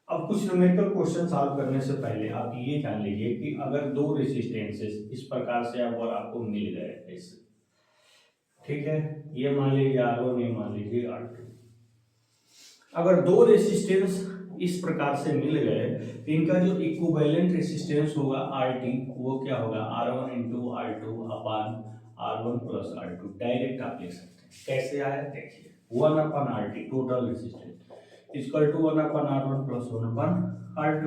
अब कुछ numerical question solve करने से पहले आप ये जान लीजिए कि अगर दो रेसिस्टेंसेस इस प्रकार से अगर आपको मिल गए ऐसे, ठीक है, ये मान लीजिए R1, ये मान लीजिए R2। अगर दो रेसिस्टेंस इस प्रकार से मिल गए तो इनका जो इक्विवेलेंट रेसिस्टेंस होगा RT, वो क्या होगा R1 into R2 upon R1 plus R2। Direct आप लिख सकते हैं। कैसे आया देखिए, 1 upon RT total resistance equal to 1 upon R1 plus 1 upon R2।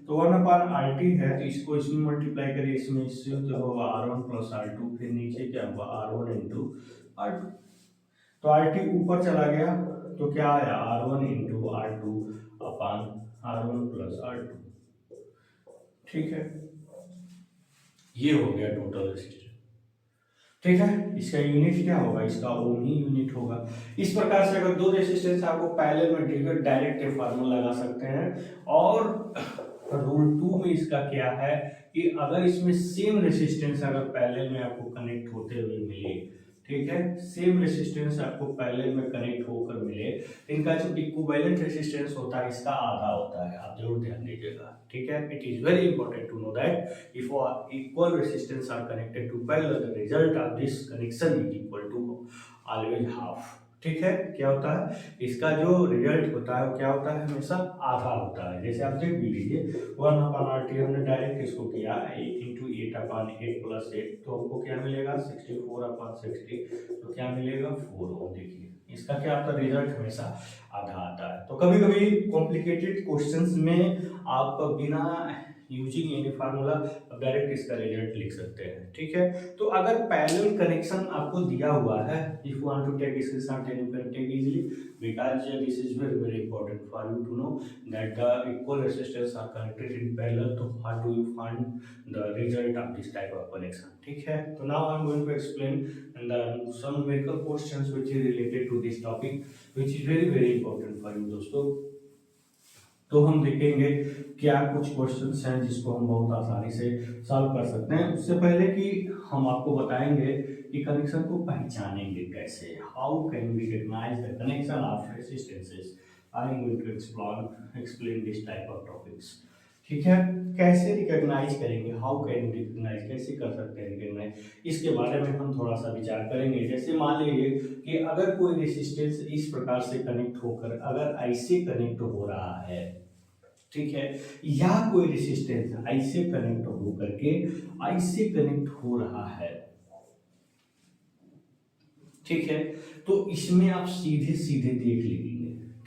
तो 1 अपन RT है तो इसको इसमें मल्टीप्लाई करिए, इसमें इससे तो होगा R1 प्लस R2, फिर नीचे क्या होगा R1 इंटू R2। तो RT ऊपर चला गया तो क्या आया R1 into R2 upon R1 plus R2। ठीक है, ये हो गया टोटल रेसिस्टेंस। ठीक है, इसका यूनिट क्या होगा, इसका ओम ही यूनिट होगा। इस प्रकार से अगर दो रेसिस्टेंस आपको पैरेलल में दिए डायरेक्ट ये फार्मूला लगा सकते हैं। और रूल 2 में इसका क्या है कि अगर इसमें सेम रेसिस्टेंस अगर पैरेलल में आपको कनेक्ट होते हुए मिले, ठीक है, सेम रेसिस्टेंस आपको पैरेलल में कनेक्ट होकर मिले, इनका जो इक्विवेलेंट रेसिस्टेंस होता है इसका आधा होता है। आप जरूर ध्यान दीजिएगा, ठीक है। It is very important to know that if equal resistance are connected to parallel, the result of this connection is equal to always half। ठीक है, क्या होता है इसका जो रिजल्ट होता है वो क्या होता है, हमेशा आधा होता है। जैसे आप देख भी लीजिए 1 अपन RT हमने डायरेक्ट इसको किया 8 इंटू 8 अपन 8 प्लस 8, तो हमको क्या मिलेगा 64 अपन 60, तो क्या मिलेगा 4 देखिए इसका क्या आता है, रिजल्ट हमेशा आधा आता है। तो कभी कभी कॉम्प्लिकेटेड क्वेश्चंस में आप बिना यूजिंग एनी फार्मूला डायरेक्ट इसका रिजल्ट लिख सकते हैं। ठीक है, तो अगर पैरेलल कनेक्शन आपको दिया हुआ है, if you want to take this is not you can take easily because this is very very important for you to know that the equal resistance are connected in parallel. तो how do you find the result of this type of connection. ठीक है, तो now I am going to explain the some numerical questions which is related to this topic which is very very important for you दोस्तों। तो हम देखेंगे क्या कुछ questions हैं जिसको हम बहुत आसानी से सॉल्व कर सकते हैं। उससे पहले कि हम आपको बताएंगे कि कनेक्शन को पहचानेंगे कैसे, how can we recognise the connection of resistances. I am going to explain this type of topics. ठीक है, कैसे रिकॉग्नाइज करेंगे, हाउ कैन वी रिकॉग्नाइज, कैसे कर सकते हैं रिकॉग्नाइज, इसके बारे में हम थोड़ा सा विचार करेंगे। जैसे मान लीजिए कि अगर कोई रेसिस्टेंस इस प्रकार से कनेक्ट होकर अगर ऐसे कनेक्ट हो रहा है, ठीक है, या कोई रेसिस्टेंस ऐसे कनेक्ट हो करके ऐसे कनेक्ट हो रहा है, ठीक है, तो इसमें आप सीधे सीधे देख लीजिए।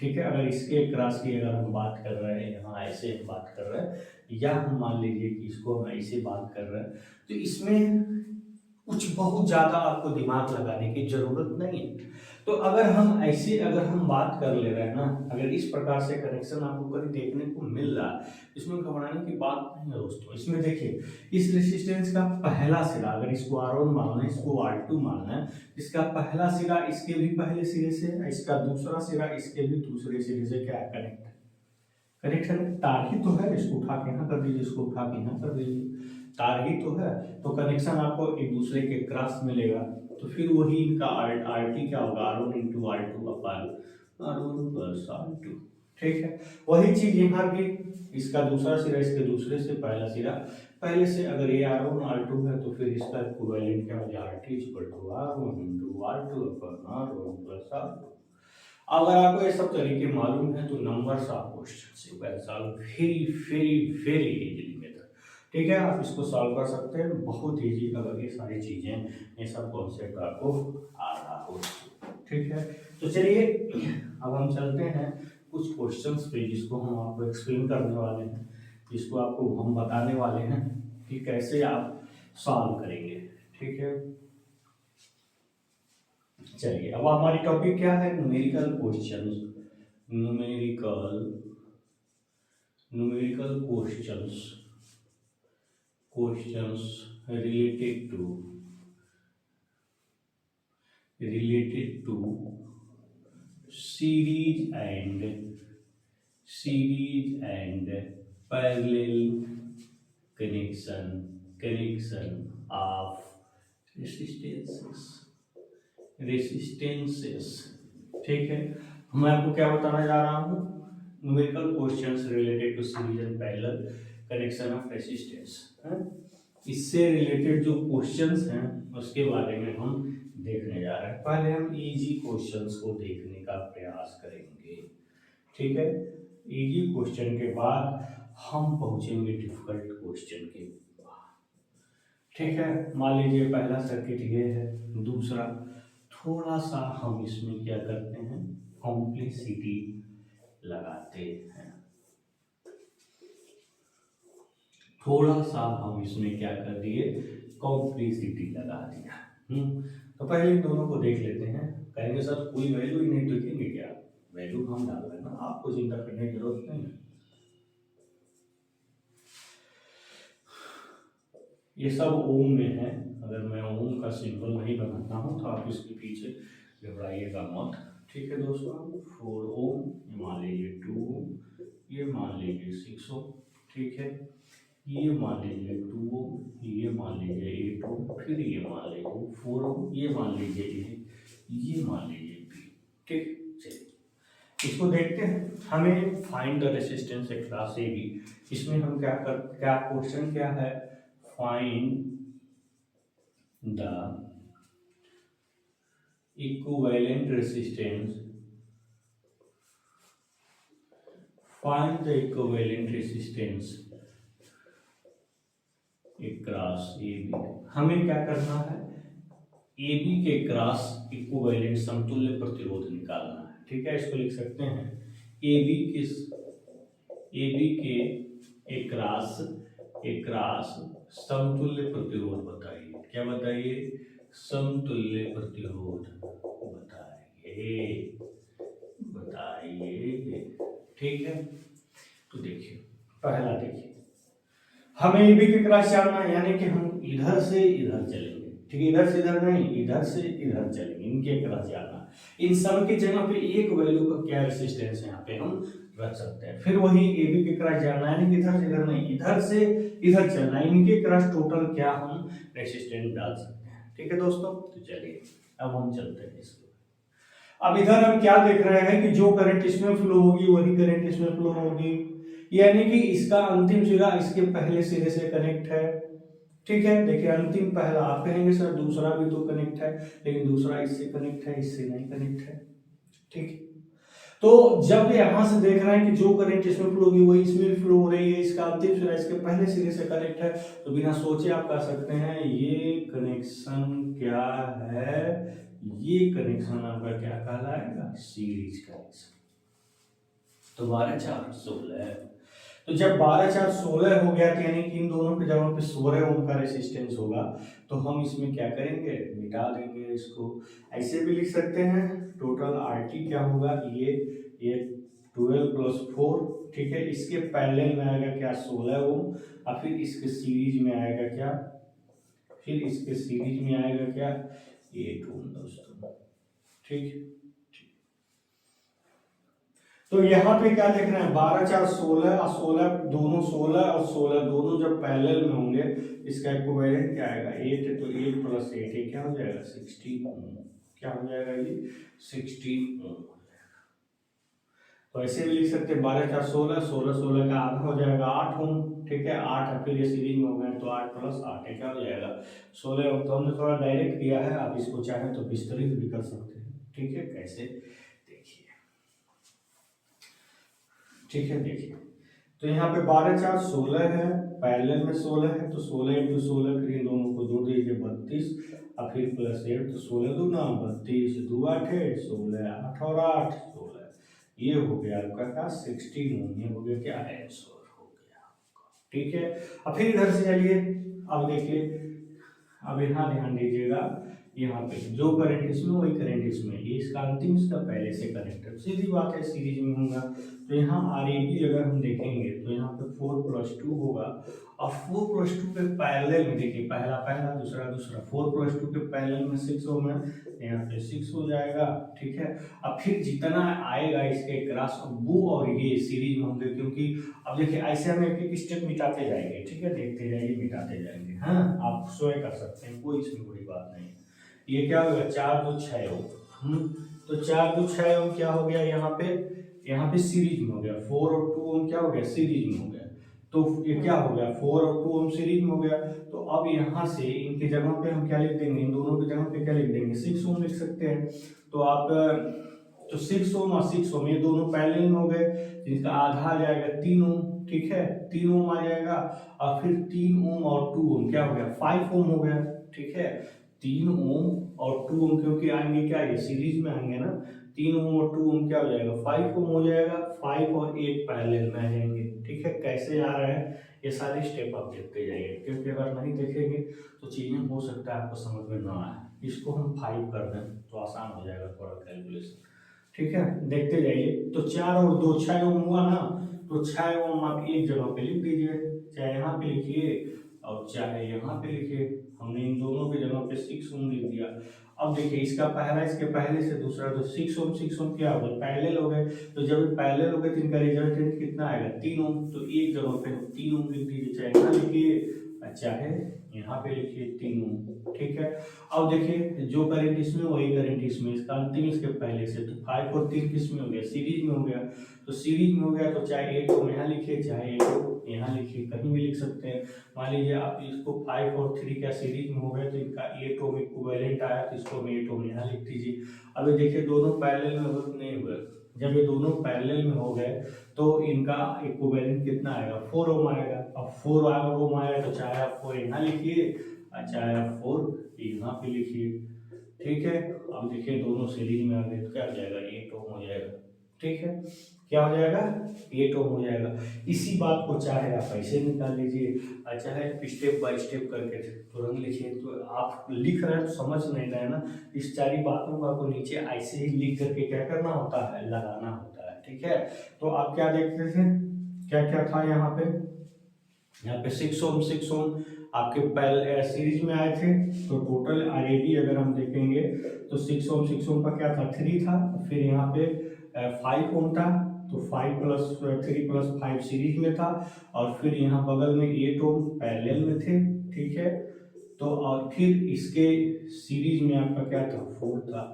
ठीक है, अगर इसके क्रॉस की अगर हम बात कर रहे हैं, यहाँ ऐसे हम बात कर रहे हैं, या हम मान लीजिए कि इसको हम ऐसे बात कर रहे हैं, तो इसमें कुछ बहुत ज्यादा आपको दिमाग लगाने की जरूरत नहीं है। तो अगर हम ऐसे अगर हम बात कर ले रहे हैं ना, अगर इस प्रकार से कनेक्शन आपको कहीं देखने को मिल रहा है, इसमें घबराने की बात नहीं है दोस्तों। इसमें देखिए इस रेसिस्टेंस का पहला सिरा, अगर इसको R1 मानना है, इसको R2 मानना है, इसका पहला सिरा इसके भी पहले सिरे से, इसका दूसरा सिरा इसके भी दूसरे सिरे से क्या कनेक्ट है, कनेक्शन तार ही तो है। इसको उठा के यहाँ कर दीजिए, इसको उठा के यहाँ कर दीजिए, तार ही तो है। तो कनेक्शन आपको एक दूसरे के क्रॉस मिलेगा, तो फिर वही इनका RT क्या होगा, R1 into R2 upon R1 plus R2। ठीक है, वही चीज यहाँ भी, इसका दूसरा सिरा इसके दूसरे से पहला सिरा, पहले से अगर ये R1 R2 है तो फिर इसका इक्विवेलेंट क्या हो जाएगा, RT equal to R1 into R2 upon R1 plus R2। अगर आपको ये सब तरीके मालूम है तो numbers of question you can solve very very very easily method. ठीक है, आप इसको सॉल्व कर सकते हैं बहुत इजी, अगर ये सारी चीजें, ये सब कॉन्सेप्ट आपको आ रहा हो। ठीक है, तो चलिए अब हम चलते हैं कुछ क्वेश्चंस पे जिसको हम आपको एक्सप्लेन करने वाले हैं, जिसको आपको हम बताने वाले हैं कि कैसे आप सॉल्व करेंगे। ठीक है, चलिए अब हमारी टॉपिक क्या है, numerical questions. Numerical numerical questions, questions related to series and parallel connection of resistances. ठीक है, मैं आपको क्या बताना जा रहा हूँ, numerical questions related to series and parallel connection of resistance. इससे रिलेटेड जो क्वेश्चंस हैं उसके बारे में हम देखने जा रहे हैं। पहले हम इजी क्वेश्चंस को देखने का प्रयास करेंगे, ठीक है। इजी क्वेश्चन के बाद हम पहुंचेंगे डिफिकल्ट क्वेश्चन के बाद, ठीक है। मान लीजिए पहला सर्किट ये है, दूसरा थोड़ा सा हम इसमें क्या करते हैं, कॉम्प्लेक्सिटी लगाते हैं, थोड़ा सा हम इसमें क्या कर दिए, कॉम्प्लेक्सिटी लगा दिया। तो पहले इन दोनों को देख लेते हैं। कहेंगे सर कोई वैल्यू ही नहीं देखेंगे क्या, वैल्यू हम डाल रहे हैं ना, आपको चिंता करने की जरूरत नहीं है। ये सब ओम में है, अगर मैं ओम का सिंबल नहीं बनाता हूँ तो आप इसके पीछे घबराइएगा मत, ठीक है दोस्तों। 4 ओम, ये मान लीजिए 2 ओम, ये मान लीजिए 6 ओम, ठीक है। ये मान लीजिए 2 ओम, ये मान लीजिए 8 ओम, फिर ये मान लीजिए 4 ओम, ये मान लीजिए ये मान लीजिए बी, ठीक। चलिए इसको देखते हैं। हमें find the resistance across A B. इसमें हम क्या क्वेश्चन क्या है, find the equivalent resistance, find the equivalent resistance cross A B. हमें क्या करना है, ए बी के क्रॉस इक्विवेलेंट समतुल्य प्रतिरोध निकालना है, ठीक है। इसको लिख सकते हैं ए बी के क्रॉस समतुल्य प्रतिरोध बताइए। क्या बताइए, समतुल्य प्रतिरोध बताइए, ठीक है। तो देखिए पहला, देखिए हमें ए बी के क्रॉस जानना है, यानी कि हम इधर से इधर चलेंगे, ठीक है। इधर से इधर नहीं, इधर से इधर चलेंगे, इनके क्रॉस जानना। इन सब की जगह पे एक वैल्यू का क्या रेसिस्टेंस यहाँ पे हम रख सकते हैं। फिर वही ए बी के क्रॉस जानना है, यानी कि इधर से इधर नहीं, इधर से इधर चलना है, इनके क्रॉस टोटल क्या हम रेसिस्टेंस डाल सकते हैं, ठीक है दोस्तों। तो चलिए अब हम चलते हैं इसको। अब इधर हम क्या देख रहे हैं कि जो करंट इसमें फ्लो होगी वही करंट इसमें फ्लो होगी, यानी कि इसका अंतिम सिरा इसके पहले सिरे से कनेक्ट है, ठीक है। देखिए अंतिम पहला, आप कहेंगे सर दूसरा भी तो कनेक्ट है, लेकिन दूसरा इससे कनेक्ट है, इससे नहीं कनेक्ट है, ठीक। तो जब यहां से देख रहे हैं कि जो करंट इसमें फ्लो होगी वही इसमें भी फ्लो हो रही है, इसका अंतिम सिरा इसके पहले सिरे से कनेक्ट है, तो बिना सोचे आप कह सकते हैं ये कनेक्शन क्या है, ये कनेक्शन आपका क्या कहलाएगा, सीरीज कनेक्शन। तो 12 4 16, तो जब 12 4 16 हो गया, तो यानी कि इन दोनों के जगह पे 16 ओम का रेसिस्टेंस होगा, तो हम इसमें क्या करेंगे, मिटा देंगे इसको। ऐसे भी लिख सकते हैं, टोटल आरटी क्या होगा, ये 12 प्लस 4, ठीक है। इसके पैरेलल में आएगा क्या, 16 ओम, और फिर इसके सीरीज में आएगा क्या, 8 ओम दोस्तों, ठीक। तो यहाँ पे क्या देख रहे हैं, 12 4 16 और 16 दोनों, 16 और 16 दोनों जब पैरेलल में होंगे, इसका इक्विवेलेंट क्या आएगा, 8 है, तो 8 प्लस 8 ये क्या हो जाएगा, 16 ओम। क्या हो जाएगा ये, 16 ओम हो जाएगा। तो ऐसे भी लिख सकते हैं 12 4 16, 16 16 का आधा हो जाएगा 8 ओम, ठीक है। 8 और फिर ये सीरीज में हो गए तो 8 प्लस 8 क्या हो जाएगा, 16 ओम। तो हमने थोड़ा डायरेक्ट किया है, आप इसको चाहें तो विस्तृत भी कर सकते हैं, ठीक है। कैसे, देखिए, ठीक है। देखिए तो यहाँ पे 12 4 16 है, पैरेलल में 16 है, तो 16 इंटू 16, फिर इन दोनों को जोड़ दीजिए 32, और फिर प्लस 8, तो 16 दूना 32, 2 8 है 16, 8 और 8 16, ये हो गया आपका क्या, 16 ओम। ये हो गया क्या, आंसर हो गया, ठीक है। अब फिर इधर से चलिए, अब देखिए, अब यहाँ ध्यान दीजिएगा, यहाँ पे जो करंट इसमें वही करंट इसमें, ये इसका अंतिम, इसका पहले से कनेक्टेड, सीधी बात है, सीरीज में होगा। तो यहाँ आर ए बी अगर हम देखेंगे तो यहाँ पे 4 प्लस 2 होगा, और 4 प्लस 2 के पैरेलल में देखिए, पहला पहला दूसरा दूसरा, 4 प्लस 2 के पैरेलल में 6 ओम है, यहाँ पे 6 हो जाएगा, ठीक है। अब फिर जितना आएगा इसके क्रॉस, वो और ये सीरीज में होंगे, क्योंकि अब देखिए ऐसे हम एक एक स्टेप मिटाते जाएंगे, ठीक है, देखते जाइए मिटाते जाएंगे, हाँ आप स्वयं कर सकते हैं, कोई इसमें बड़ी बात नहीं। ये क्या होगा, 4 2 6 हो, तो 4 2 6 ओम क्या हो गया यहाँ पे सीरीज में हो गया, 4 और 2 ओम क्या हो गया सीरीज में हो गया। तो ये क्या हो गया 4 और 2 ओम सीरीज में हो गया। तो अब यहाँ से इनकी जगह पे हम क्या लिख देंगे, इन दोनों की जगह पे क्या लिख देंगे 6 ओम लिख सकते हैं। तो आप तो 6 ओम और 6 ओम ये दोनों पैरेलल में हो गए, जिसका आधा आ जाएगा 3 ओम, ठीक है 3 ओम आ जाएगा। और फिर 3 ओम और 2 ओम क्या हो गया 5 ओम हो गया, ठीक है 3 ओम और 2 ओम क्योंकि आएंगे क्या ये सीरीज में आएंगे ना, 3 ओम और 2 ओम क्या हो जाएगा 5 ओम हो जाएगा, 5 और 8 पैरेलल में आ जाएंगे, ठीक है। कैसे आ रहा है ये सारे स्टेप आप देखते जाइए, क्योंकि अगर नहीं देखेंगे तो चीजें हो सकता है आपको समझ में ना आए। इसको हम 5 कर दें तो आसान हो जाएगा थोड़ा कैलकुलेशन, ठीक है देखते जाइए। तो 4 और 2 6 ओम हुआ ना, तो 6 ओम आप एक जगह पे लिख दीजिए, चाहे यहाँ पे लिखिए और चाहे यहाँ पे लिखिए। हमने इन दोनों की जगह पे 6 ओम लिख दिया। अब देखिए इसका पहला इसके पहले से दूसरा, तो 6 ओम क्या हो गया पैरेलल हो गए। तो जब पैरेलल हो गए तो इनका रिजल्टेंट कितना आएगा 3 ओम। तो एक जगह पे 3 ओम लिख दीजिए, चाहे यहाँ लिखिए चाहे यहाँ पे लिखिए 3 ओम, ठीक है। अब देखिए जो करंट इसमें वही करंट इसमें, इसका अंतिम इसके पहले से, तो 5 और 3 किस में हो गया सीरीज में हो गया। तो सीरीज में हो गया तो चाहे 8 ओम यहाँ लिखिए चाहे 8 ओम यहाँ लिखिए, कहीं भी लिख सकते हैं। मान लीजिए आप इसको 5 और 3 क्या सीरीज में हो गए, तो इनका 8 ओम इक्विवेलेंट आया, तो इसको 8 ओम यहाँ लिख दीजिए। अब देखिए दोनों पैरेलल में नहीं हुए, जब ये दोनों पैरेलल में हो गए तो इनका इक्विवेलेंट कितना आएगा 4 ओम आएगा। अब 4 ओम आया तो चाहे आप 4 यहाँ लिखिए और चाहे आप 4 यहाँ पे लिखिए, ठीक है। अब देखिए दोनों सीरीज में आ गए तो क्या हो जाएगा 8 ओम हो जाएगा, ठीक है क्या हो जाएगा 8 ओम हो जाएगा। इसी बात को चाहे आप ऐसे निकाल लीजिए और चाहे स्टेप बाय स्टेप करके तुरंत लिखिए। तो आप लिख रहे हैं तो समझ नहीं रहे ना, इस सारी बातों को आपको नीचे ऐसे ही लिख करके क्या करना होता है लगाना होता है, ठीक है। तो आप क्या देखते थे क्या क्या था यहाँ पे 6 ओम आपके पहले सीरीज में आए थे। तो टोटल आरएडी अगर हम देखेंगे तो 6 ओम का क्या था 3 था, फिर यहाँ पे 5 ओम था, तो 5 प्लस 3 प्लस 5 सीरीज में था, और फिर यहाँ बगल में 8 ओम पैरेलल में थे, ठीक है। तो और फिर इसके सीरीज में आपका क्या था 4 था।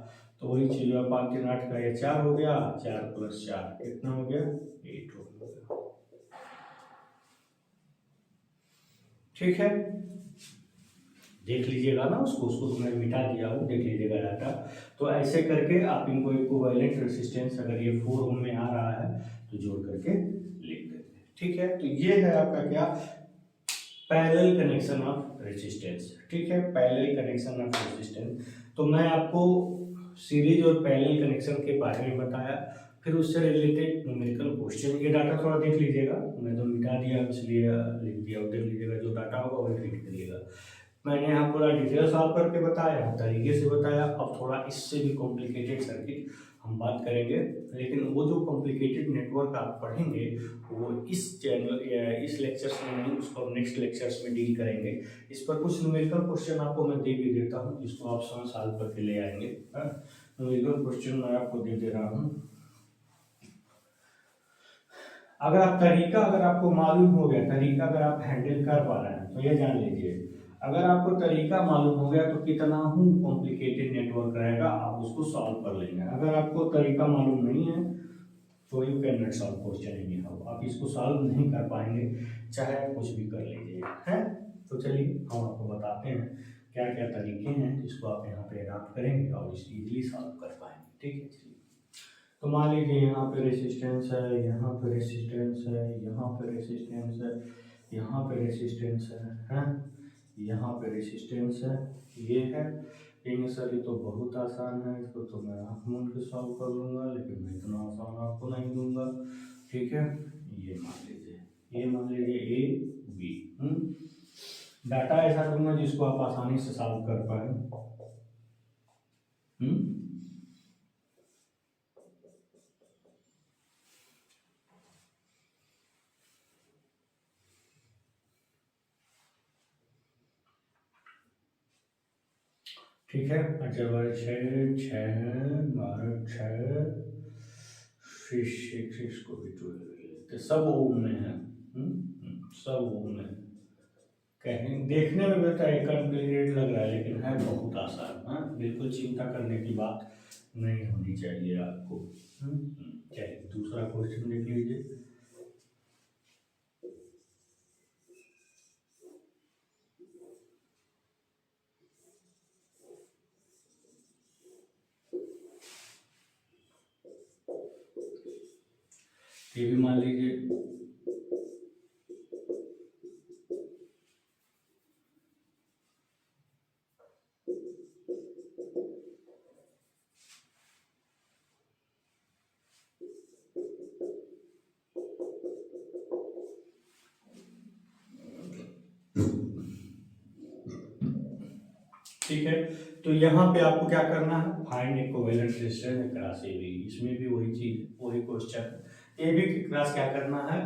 तो वही चीज आप 5 3 8 का ये 4 हो गया, 4 प्लस 4 कितना हो गया 8 ओम हो गया, ठीक है। देख लीजिएगा ना उसको तो मैं मिटा दिया हूँ, देख लीजिएगा डाटा। तो ऐसे करके आप इनको इक्विवेलेंट रेजिस्टेंस अगर ये 4 ओम में आ रहा है तो जोड़ करके लिख देते हैं, ठीक है। तो ये है आपका क्या पैरेलल कनेक्शन ऑफ रेजिस्टेंस, ठीक है पैरेलल कनेक्शन ऑफ रेजिस्टेंस। तो मैं आपको सीरीज और पैरेलल कनेक्शन के बारे में बताया, फिर उससे रिलेटेड न्यूमेरिकल क्वेश्चन। ये डाटा थोड़ा देख लीजिएगा, मैं तो मिटा दिया इसलिए लिख दिया, देख लीजिएगा जो डाटा होगा वही रीड करिएगा। मैंने यहाँ पूरा डिटेल सॉल्व करके बताया, तरीके से बताया। अब थोड़ा इससे भी कॉम्प्लिकेटेड सर्किट हम बात करेंगे, लेकिन वो जो कॉम्प्लिकेटेड नेटवर्क आप पढ़ेंगे वो इस चैनल इस लेक्चर्स में नहीं, उसको हम नेक्स्ट लेक्चर्स में डील करेंगे। इस पर कुछ न्यूमेरिकल क्वेश्चन आपको मैं दे भी देता हूँ, जिसको आप स्वयं सॉल्व करके ले आएंगे। न्यूमेरिकल क्वेश्चन मैं आपको दे दे रहा हूँ। अगर आपको मालूम हो गया, तरीका अगर आप हैंडल कर पा रहे हैं तो ये जान लीजिए, अगर आपको तरीका मालूम हो गया तो कितना ही कॉम्प्लिकेटेड नेटवर्क रहेगा आप उसको सॉल्व कर लेंगे। अगर आपको तरीका मालूम नहीं है तो you can not solve question any how, आप इसको सॉल्व नहीं कर पाएंगे चाहे आप कुछ भी कर लीजिए, है। तो चलिए हम आपको बताते हैं क्या क्या तरीके हैं जिसको आप यहाँ पे अडॉप्ट करेंगे और इसे इजीली सॉल्व कर पाएंगे, ठीक है। चलिए तो मान लीजिए यहाँ पे रेसिस्टेंस है, यहाँ पे रेसिस्टेंस है, यहाँ पे रेसिस्टेंस है, यहाँ पे रेसिस्टेंस है, यहाँ पे रेसिस्टेंस है, ये है। कहेंगे सर ये तो बहुत आसान है, इसको तो मैं आँख मूंद के सॉल्व कर लूँगा, लेकिन मैं इतना आसान आपको नहीं दूंगा, ठीक है। ये मान लीजिए ए बी, डाटा ऐसा दूंगा जिसको आप आसानी से सॉल्व कर पाए। ठीक है, अच्छा बार 6 12 6 को भी 12 सब ओम में है, सब ओम में। कहें देखने में बेटा कॉम्प्लिकेटेड लग रहा है लेकिन है बहुत आसान, बिल्कुल चिंता करने की बात नहीं होनी चाहिए आपको। चलिए दूसरा क्वेश्चन देख लीजिए। ये भी मान लीजिए ठीक है। तो यहाँ पे आपको क्या करना है, find equivalent resistance across A B. इसमें भी वही चीज, वही क्वेश्चन। ए बी के क्रॉस क्या करना है,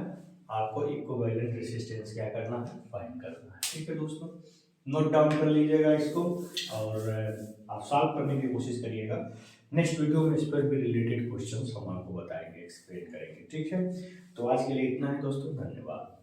आपको इक्विवेलेंट रेजिस्टेंस क्या करना है, फाइंड करना है। ठीक है दोस्तों, नोट डाउन कर लीजिएगा इसको और आप सॉल्व करने की कोशिश करिएगा। नेक्स्ट वीडियो में इस पर भी रिलेटेड क्वेश्चन हम आपको बताएंगे, एक्सप्लेन करेंगे। ठीक है, तो आज के लिए इतना है दोस्तों, धन्यवाद।